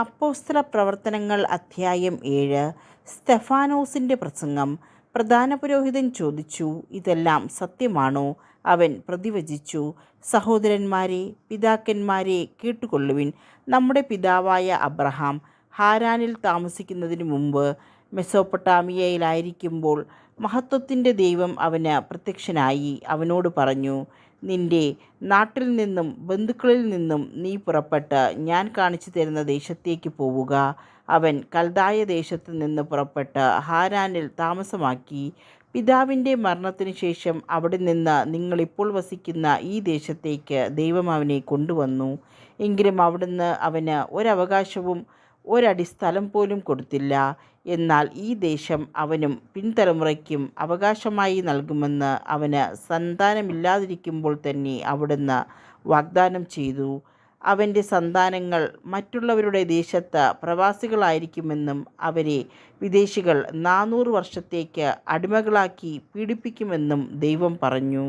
അപ്പോസ്തല പ്രവർത്തനങ്ങൾ അധ്യായം 7. സ്തെഫാനോസിൻ്റെ പ്രസംഗം. പ്രധാന പുരോഹിതൻ ചോദിച്ചു, ഇതെല്ലാം സത്യമാണോ? അവൻ പ്രതിവചിച്ചു, സഹോദരന്മാരെ, പിതാക്കന്മാരെ, കേട്ടുകൊള്ളുവിൻ. നമ്മുടെ പിതാവായ അബ്രഹാം ഹാരാനിൽ താമസിക്കുന്നതിന് മുമ്പ് മെസൊപ്പൊട്ടാമിയയിലായിരിക്കുമ്പോൾ മഹത്വത്തിൻ്റെ ദൈവം അവന് പ്രത്യക്ഷനായി അവനോട് പറഞ്ഞു, നിന്റെ നാട്ടിൽ നിന്നും ബന്ധുക്കളിൽ നിന്നും നീ പുറപ്പെട്ട് ഞാൻ കാണിച്ചു തരുന്ന ദേശത്തേക്ക് പോവുക. അവൻ കൽദായ ദേശത്തു നിന്ന് പുറപ്പെട്ട് ഹാരാനിൽ താമസമാക്കി. പിതാവിൻ്റെ മരണത്തിനു ശേഷം അവിടെ നിന്ന് നിങ്ങളിപ്പോൾ വസിക്കുന്ന ഈ ദേശത്തേക്ക് ദൈവം അവനെ കൊണ്ടുവന്നു. എങ്കിലും അവിടുന്ന് അവന് ഒരവകാശവും ഒരടി സ്ഥലം പോലും കൊടുത്തില്ല. എന്നാൽ ഈ ദേശം അവനും പിൻതലമുറയ്ക്കും അവകാശമായി നൽകുമെന്ന് അവന് സന്താനമില്ലാതിരിക്കുമ്പോൾ തന്നെ അവിടുന്ന് വാഗ്ദാനം ചെയ്തു. അവൻ്റെ സന്താനങ്ങൾ മറ്റുള്ളവരുടെ ദേശത്ത് പ്രവാസികളായിരിക്കുമെന്നും അവരെ വിദേശികൾ 400 വർഷത്തേക്ക് അടിമകളാക്കി പീഡിപ്പിക്കുമെന്നും ദൈവം പറഞ്ഞു.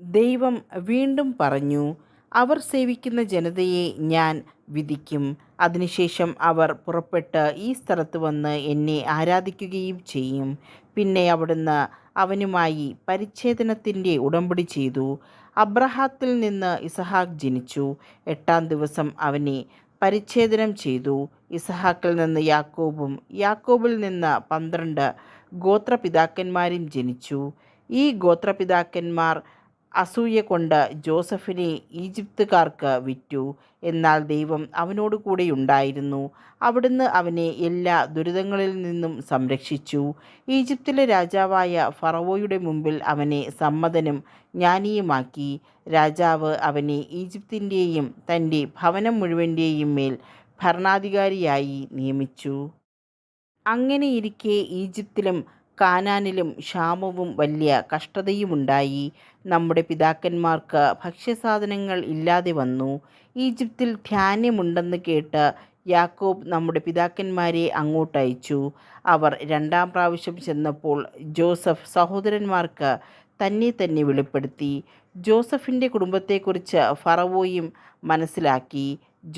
ദൈവം വീണ്ടും പറഞ്ഞു, അവർ സേവിക്കുന്ന ജനതയെ ഞാൻ വിധിക്കും. അതിനുശേഷം അവർ പുറപ്പെട്ട് ഈ സ്ഥലത്ത് വന്ന് എന്നെ ആരാധിക്കുകയും ചെയ്യും. പിന്നെ അവിടുന്ന് അവനുമായി പരിച്ഛേദനത്തിൻ്റെ ഉടമ്പടി ചെയ്തു. അബ്രഹാത്തിൽ നിന്ന് ഇസഹാക്ക് ജനിച്ചു. 8-ാം ദിവസം അവനെ പരിച്ഛേദനം ചെയ്തു. ഇസഹാക്കിൽ നിന്ന് യാക്കോബും യാക്കോബിൽ നിന്ന് 12 ഗോത്രപിതാക്കന്മാരും ജനിച്ചു. ഈ ഗോത്രപിതാക്കന്മാർ അസൂയ കൊണ്ട് ജോസഫിനെ ഈജിപ്തുകാർക്ക് വിറ്റു. എന്നാൽ ദൈവം അവനോട് കൂടെയുണ്ടായിരുന്നു. അവിടുന്ന് അവനെ എല്ലാ ദുരിതങ്ങളിൽ നിന്നും സംരക്ഷിച്ചു. ഈജിപ്തിലെ രാജാവായ ഫറവോയുടെ മുമ്പിൽ അവനെ സമ്മതനും ജ്ഞാനിയുമാക്കി. രാജാവ് അവനെ ഈജിപ്തിൻ്റെയും തൻ്റെ ഭവനം മുഴുവൻ്റെയും മേൽ ഭരണാധികാരിയായി നിയമിച്ചു. അങ്ങനെയിരിക്കെ ഈജിപ്തിലും കാനാനിലും ക്ഷാമവും വലിയ കഷ്ടതയുമുണ്ടായി. നമ്മുടെ പിതാക്കന്മാർക്ക് ഭക്ഷ്യസാധനങ്ങൾ ഇല്ലാതെ വന്നു. ഈജിപ്തിൽ ധാന്യമുണ്ടെന്ന് കേട്ട് യാക്കോബ് നമ്മുടെ പിതാക്കന്മാരെ അങ്ങോട്ടയച്ചു. അവർ 2-ാം പ്രാവശ്യം ചെന്നപ്പോൾ ജോസഫ് സഹോദരന്മാർക്ക് തന്നെ വെളിപ്പെടുത്തി. ജോസഫിൻ്റെ കുടുംബത്തെക്കുറിച്ച് ഫറവോയും മനസ്സിലാക്കി.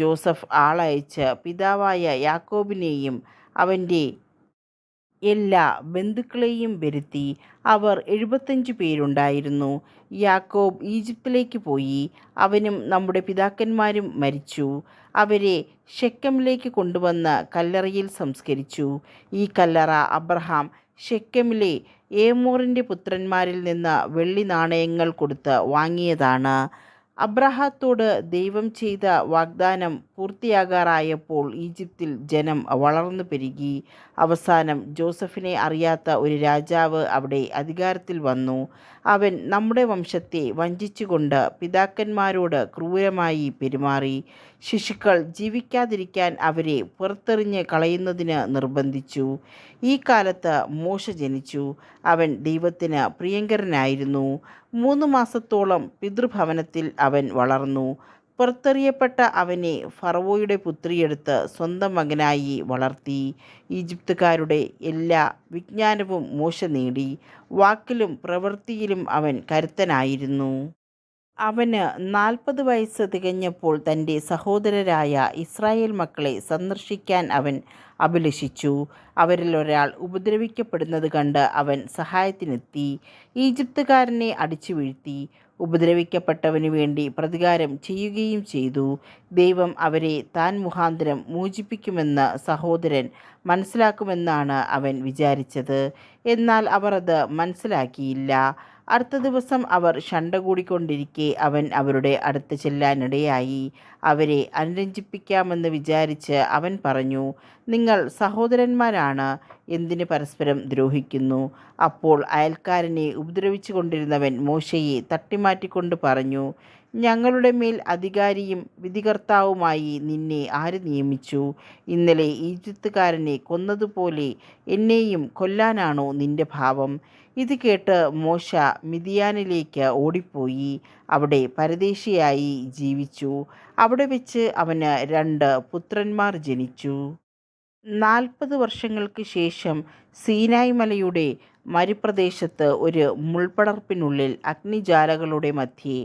ജോസഫ് ആളയച്ച് പിതാവായ യാക്കോബിനെയും അവൻ്റെ എല്ലാ ബന്ധുക്കളെയും വരുത്തി. അവർ 75 പേരുണ്ടായിരുന്നു. യാക്കോബ് ഈജിപ്തിലേക്ക് പോയി. അവനും നമ്മുടെ പിതാക്കന്മാരും മരിച്ചു. അവരെ ശെക്കെമിലേക്ക് കൊണ്ടുവന്ന് കല്ലറയിൽ സംസ്കരിച്ചു. ഈ കല്ലറ അബ്രഹാം ശെക്കെമിലെ ഏമോറിൻ്റെ പുത്രന്മാരിൽ നിന്ന് വെള്ളി നാണയങ്ങൾ കൊടുത്ത് വാങ്ങിയതാണ്. അബ്രഹാത്തോട് ദൈവം ചെയ്ത വാഗ്ദാനം പൂർത്തിയാകാറായപ്പോൾ ഈജിപ്തിൽ ജനം വളർന്നു പെരുകി. അവസാനം ജോസഫിനെ അറിയാത്ത ഒരു രാജാവ് അവിടെ അധികാരത്തിൽ വന്നു. അവൻ നമ്മുടെ വംശത്തെ വഞ്ചിച്ചുകൊണ്ട് പിതാക്കന്മാരോട് ക്രൂരമായി പെരുമാറി. ശിശുക്കൾ ജീവിക്കാതിരിക്കാൻ അവരെ പുറത്തെറിഞ്ഞ് കളയുന്നതിന് നിർബന്ധിച്ചു. ഈ കാലത്ത് മോശ ജനിച്ചു. അവൻ ദൈവത്തിന് പ്രിയങ്കരനായിരുന്നു. 3 മാസത്തോളം പിതൃഭവനത്തിൽ അവൻ വളർന്നു. പുറത്തെറിയപ്പെട്ട അവനെ ഫറവോയുടെ പുത്രിയെടുത്ത് സ്വന്തം മകനായി വളർത്തി. ഈജിപ്തുകാരുടെ എല്ലാ വിജ്ഞാനവും മോശ നേടി. വാക്കിലും പ്രവൃത്തിയിലും അവൻ കരുത്തനായിരുന്നു. അവന് 40 വയസ്സ് തികഞ്ഞപ്പോൾ തൻ്റെ സഹോദരരായ ഇസ്രായേൽ മക്കളെ സന്ദർശിക്കാൻ അവൻ അഭിലഷിച്ചു. അവരിൽ ഒരാൾ ഉപദ്രവിക്കപ്പെടുന്നത് കണ്ട് അവൻ സഹായത്തിനെത്തി. ഈജിപ്തുകാരനെ അടിച്ചു വീഴ്ത്തി. ഉപദ്രവിക്കപ്പെട്ടവനു വേണ്ടി പ്രതികാരം ചെയ്യുകയും ചെയ്തു. ദൈവം അവരെ താൻ മുഖാന്തരം മോചിപ്പിക്കുമെന്ന് സഹോദരൻ മനസ്സിലാക്കുമെന്നാണ് അവൻ വിചാരിച്ചത്. എന്നാൽ അവർ അത് മനസ്സിലാക്കിയില്ല. അടുത്ത ദിവസം അവർ ശണ്ട കൂടിക്കൊണ്ടിരിക്കെ അവൻ അവരുടെ അടുത്ത് ചെല്ലാനിടയായി. അവരെ അനുരഞ്ജിപ്പിക്കാമെന്ന് വിചാരിച്ച് അവൻ പറഞ്ഞു, നിങ്ങൾ സഹോദരന്മാരാണ്, എന്തിന് പരസ്പരം ദ്രോഹിക്കുന്നു? അപ്പോൾ അയൽക്കാരനെ ഉപദ്രവിച്ചു കൊണ്ടിരുന്നവൻ മോശയെ തട്ടിമാറ്റിക്കൊണ്ട് പറഞ്ഞു, ഞങ്ങളുടെ മേൽ അധികാരിയും വിധികർത്താവുമായി നിന്നെ ആര് നിയമിച്ചു? ഇന്നലെ ഈജിപ്തുകാരനെ കൊന്നതുപോലെ എന്നെയും കൊല്ലാനാണോ നിന്റെ ഭാവം? ഇത് കേട്ട് മോശ മിദ്യാനിലേക്ക് ഓടിപ്പോയി. അവിടെ പരദേശിയായി ജീവിച്ചു. അവിടെ വെച്ച് അവന് 2 പുത്രന്മാർ ജനിച്ചു. 40 വർഷങ്ങൾക്ക് ശേഷം സീനായ് മലയുടെ മരുപ്രദേശത്ത് ഒരു മുൾപടർപ്പിനുള്ളിൽ അഗ്നിജ്വാലകളുടെ മധ്യേ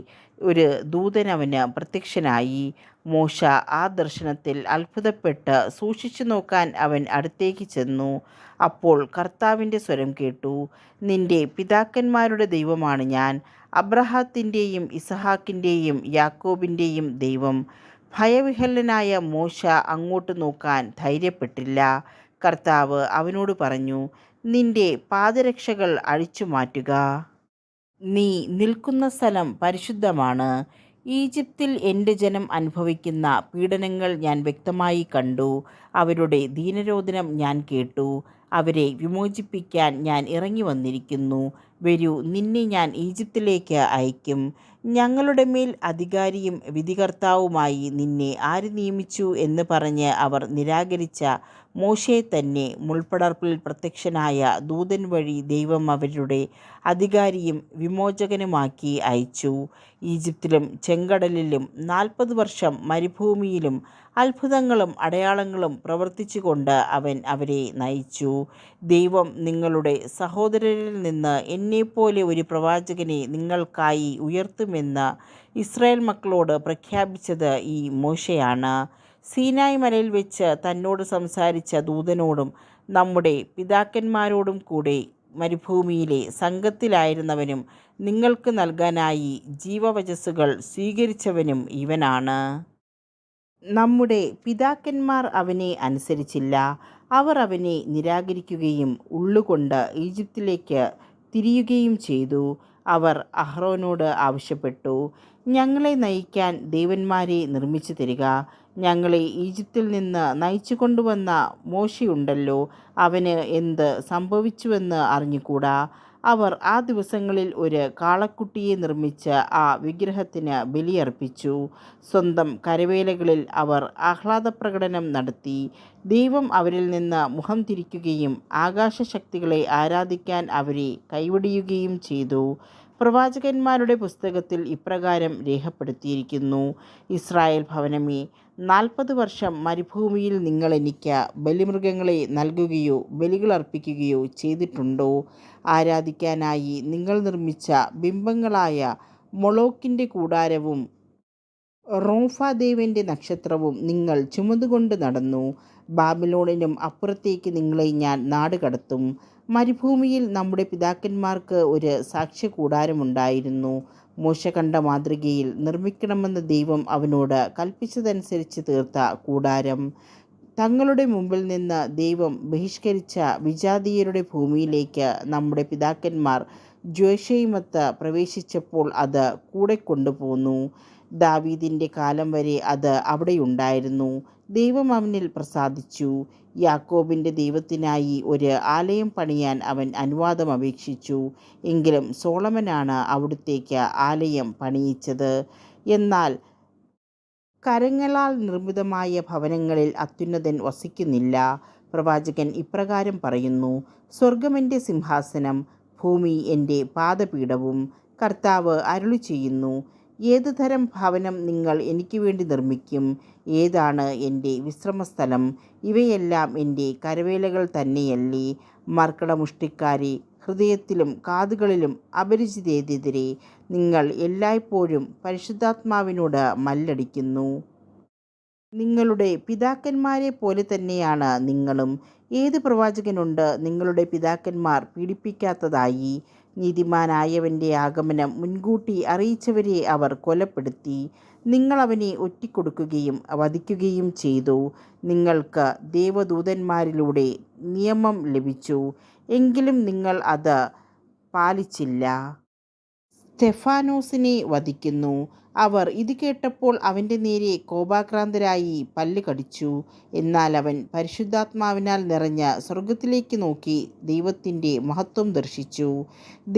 ഒരു ദൂതൻ അവന് പ്രത്യക്ഷനായി. മോശ ആ ദർശനത്തിൽ അത്ഭുതപ്പെട്ട് സൂക്ഷിച്ചു നോക്കാൻ അവൻ അടുത്തേക്ക് ചെന്നു. അപ്പോൾ കർത്താവിൻ്റെ സ്വരം കേട്ടു, നിന്റെ പിതാക്കന്മാരുടെ ദൈവമാണ് ഞാൻ, അബ്രഹാത്തിൻ്റെയും ഇസഹാക്കിൻ്റെയും യാക്കോബിൻ്റെയും ദൈവം. ഭയവിഹ്വലനായ മോശ അങ്ങോട്ട് നോക്കാൻ ധൈര്യപ്പെട്ടില്ല. കർത്താവ് അവനോട് പറഞ്ഞു, നിന്റെ പാദരക്ഷകൾ അഴിച്ചു മാറ്റുക. നീ നിൽക്കുന്ന സ്ഥലം പരിശുദ്ധമാണ്. ഈജിപ്തിൽ എൻ്റെ ജനം അനുഭവിക്കുന്ന പീഡനങ്ങൾ ഞാൻ വ്യക്തമായി കണ്ടു. അവരുടെ ദീനരോദനം ഞാൻ കേട്ടു. അവരെ വിമോചിപ്പിക്കാൻ ഞാൻ ഇറങ്ങി വന്നിരിക്കുന്നു. വരൂ, നിന്നെ ഞാൻ ഈജിപ്തിലേക്ക് അയക്കും. ഞങ്ങളുടെ മേൽ അധികാരിയും വിധികർത്താവുമായി നിന്നെ ആര് നിയമിച്ചു എന്ന് പറഞ്ഞ് അവർ നിരാകരിച്ച മോശയെ തന്നെ മുൾപ്പടർപ്പിൽ പ്രത്യക്ഷനായ ദൂതൻ വഴി ദൈവം അവരുടെ അധികാരിയും വിമോചകനുമാക്കി അയച്ചു. ഈജിപ്തിലും ചെങ്കടലിലും 40 വർഷം മരുഭൂമിയിലും അത്ഭുതങ്ങളും അടയാളങ്ങളും പ്രവർത്തിച്ചുകൊണ്ട് അവൻ അവരെ നയിച്ചു. ദൈവം നിങ്ങളുടെ സഹോദരരിൽ നിന്ന് എന്നെപ്പോലെ ഒരു പ്രവാചകനെ നിങ്ങൾക്കായി ഉയർത്തുമെന്ന് ഇസ്രായേൽ മക്കളോട് പ്രഖ്യാപിച്ചത് ഈ മോശയാണ്. സീനായ് മലയിൽ വെച്ച് തന്നോട് സംസാരിച്ച ദൂതനോടും നമ്മുടെ പിതാക്കന്മാരോടും കൂടെ മരുഭൂമിയിലെ സംഘത്തിലായിരുന്നവനും നിങ്ങൾക്ക് നൽകാനായി ജീവവചസ്സുകൾ സ്വീകരിച്ചവനും ഇവനാണ്. നമ്മുടെ പിതാക്കന്മാർ അവനെ അനുസരിച്ചില്ല. അവർ അവനെ നിരാകരിക്കുകയും ഉള്ളുകൊണ്ട് ഈജിപ്തിലേക്ക് തിരിയുകയും ചെയ്തു. അവർ അഹ്റോനോട് ആവശ്യപ്പെട്ടു, ഞങ്ങളെ നയിക്കാൻ ദേവന്മാരെ നിർമ്മിച്ചു തരിക. ഞങ്ങളെ ഈജിപ്തിൽ നിന്ന് നയിച്ചു കൊണ്ടുവന്ന മോശയുണ്ടല്ലോ, അവന് എന്ത് സംഭവിച്ചുവെന്ന് അറിഞ്ഞുകൂടാ. അവർ ആ ദിവസങ്ങളിൽ ഒരു കാളക്കുട്ടിയെ നിർമ്മിച്ച് ആ വിഗ്രഹത്തിന് ബലിയർപ്പിച്ചു. സ്വന്തം കരവേലകളിൽ അവർ ആഹ്ലാദപ്രകടനം നടത്തി. ദൈവം അവരിൽ നിന്ന് മുഖം തിരിക്കുകയും ആകാശശക്തികളെ ആരാധിക്കാൻ അവരെ കൈവെടിയുകയും ചെയ്തു. പ്രവാചകന്മാരുടെ പുസ്തകത്തിൽ ഇപ്രകാരം രേഖപ്പെടുത്തിയിരിക്കുന്നു, ഇസ്രായേൽ ഭവനമേ, 40 വർഷം മരുഭൂമിയിൽ നിങ്ങൾ എനിക്ക് ബലിമൃഗങ്ങളെ നൽകുകയോ ബലികളർപ്പിക്കുകയോ ചെയ്തിട്ടുണ്ടോ? ആരാധിക്കാനായി നിങ്ങൾ നിർമ്മിച്ച ബിംബങ്ങളായ മൊളോക്കിൻ്റെ കൂടാരവും റോഫാദേവൻ്റെ നക്ഷത്രവും നിങ്ങൾ ചുമന്നുകൊണ്ട് നടന്നു. ബാബിലോണിനും അപ്പുറത്തേക്ക് നിങ്ങളെ ഞാൻ നാട് കടത്തും. മരുഭൂമിയിൽ നമ്മുടെ പിതാക്കന്മാർക്ക് ഒരു സാക്ഷ്യകൂടാരമുണ്ടായിരുന്നു. മോശ കണ്ട മാതൃകയിൽ നിർമ്മിക്കണമെന്ന് ദൈവം അവനോട് കൽപ്പിച്ചതനുസരിച്ച് തീർത്ത കൂടാരം. തങ്ങളുടെ മുമ്പിൽ നിന്ന് ദൈവം ബഹിഷ്കരിച്ച വിജാതീയരുടെ ഭൂമിയിലേക്ക് നമ്മുടെ പിതാക്കന്മാർ ജ്വേഷയുമൊത്ത് പ്രവേശിച്ചപ്പോൾ അത് കൂടെ കൊണ്ടുപോന്നു. ദാവീദിൻ്റെ കാലം വരെ അത് അവിടെയുണ്ടായിരുന്നു. ദൈവം അവനിൽ പ്രസാദിച്ചു. യാക്കോബിൻ്റെ ദൈവത്തിനായി ഒരു ആലയം പണിയാൻ അവൻ അനുവാദം അപേക്ഷിച്ചു. എങ്കിലും സോളമനാണ് അവിടുത്തേക്ക് ആലയം പണിയിച്ചത്. എന്നാൽ കരങ്ങളാൽ നിർമ്മിതമായ ഭവനങ്ങളിൽ അത്യുന്നതൻ വസിക്കുന്നില്ല. പ്രവാചകൻ ഇപ്രകാരം പറയുന്നു, സ്വർഗം എൻ്റെ സിംഹാസനം, ഭൂമി എൻ്റെ പാദപീഠവും. കർത്താവ് അരുളി ചെയ്യുന്നു, ഏത് തരം ഭവനം നിങ്ങൾ എനിക്ക് വേണ്ടി നിർമ്മിക്കും? ഏതാണ് എൻ്റെ വിശ്രമസ്ഥലം? ഇവയെല്ലാം എൻ്റെ കരവേലകൾ തന്നെയല്ലേ? മർക്കടമുഷ്ടിക്കാരെ, ഹൃദയത്തിലും കാതുകളിലും അപരിചിതരെതിരെ നിങ്ങൾ എല്ലായ്പ്പോഴും പരിശുദ്ധാത്മാവിനോട് മല്ലടിക്കുന്നു. നിങ്ങളുടെ പിതാക്കന്മാരെ പോലെ തന്നെയാണ് നിങ്ങളും. ഏത് പ്രവാചകനുണ്ട് നിങ്ങളുടെ പിതാക്കന്മാർ പീഡിപ്പിക്കാത്തതായി? നീതിമാനായവൻ്റെ ആഗമനം മുൻകൂട്ടി അറിയിച്ചവരെ അവർ കൊലപ്പെടുത്തി. നിങ്ങൾ അവനെ ഒറ്റിക്കൊടുക്കുകയും വധിക്കുകയും ചെയ്തു. നിങ്ങൾക്ക് ദേവദൂതന്മാരിലൂടെ നിയമം ലഭിച്ചു, എങ്കിലും നിങ്ങൾ അത് പാലിച്ചില്ല. സ്തെഫാനോസിനെ വധിക്കുന്നു. അവർ ഇത് കേട്ടപ്പോൾ അവൻ്റെ നേരെ കോപാക്രാന്തരായി പല്ല് കടിച്ചു. എന്നാൽ അവൻ പരിശുദ്ധാത്മാവിനാൽ നിറഞ്ഞ് സ്വർഗത്തിലേക്ക് നോക്കി ദൈവത്തിൻ്റെ മഹത്വം ദർശിച്ചു.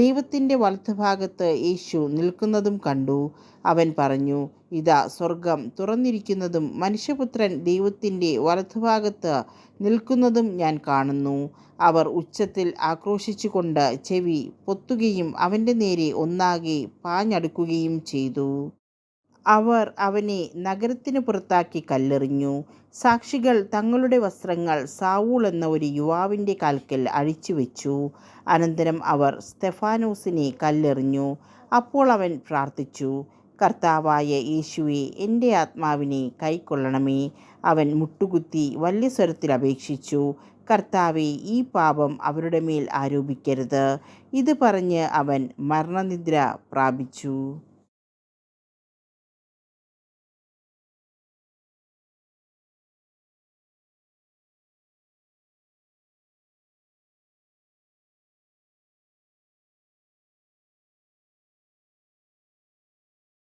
ദൈവത്തിൻ്റെ വലത്തുഭാഗത്ത് യേശു നിൽക്കുന്നതും കണ്ടു. അവൻ പറഞ്ഞു, ഇതാ സ്വർഗം തുറന്നിരിക്കുന്നതും മനുഷ്യപുത്രൻ ദൈവത്തിൻ്റെ വലത്തുഭാഗത്ത് നിൽക്കുന്നതും ഞാൻ കാണുന്നു. അവർ ഉച്ചത്തിൽ ആക്രോശിച്ചുകൊണ്ട് ചെവി പൊത്തുകയും അവൻ്റെ നേരെ ഒന്നാകെ പാഞ്ഞടുക്കുകയും ചെയ്തു. അവർ അവനെ നഗരത്തിന് പുറത്താക്കി കല്ലെറിഞ്ഞു. സാക്ഷികൾ തങ്ങളുടെ വസ്ത്രങ്ങൾ സാവൂൾ എന്ന ഒരു യുവാവിൻ്റെ കാൽക്കൽ അഴിച്ചുവെച്ചു. അനന്തരം അവർ സ്തെഫാനോസിനെ കല്ലെറിഞ്ഞു. അപ്പോൾ അവൻ പ്രാർത്ഥിച്ചു, കർത്താവായ യേശുവേ, എൻ്റെ ആത്മാവിനെ കൈക്കൊള്ളണമേ. അവൻ മുട്ടുകുത്തി വലിയ സ്വരത്തിൽ അപേക്ഷിച്ചു, കർത്താവേ, ഈ പാപം അവരുടെ മേൽ ആരോപിക്കരുത്. ഇത് പറഞ്ഞ് അവൻ മരണനിദ്ര പ്രാപിച്ചു.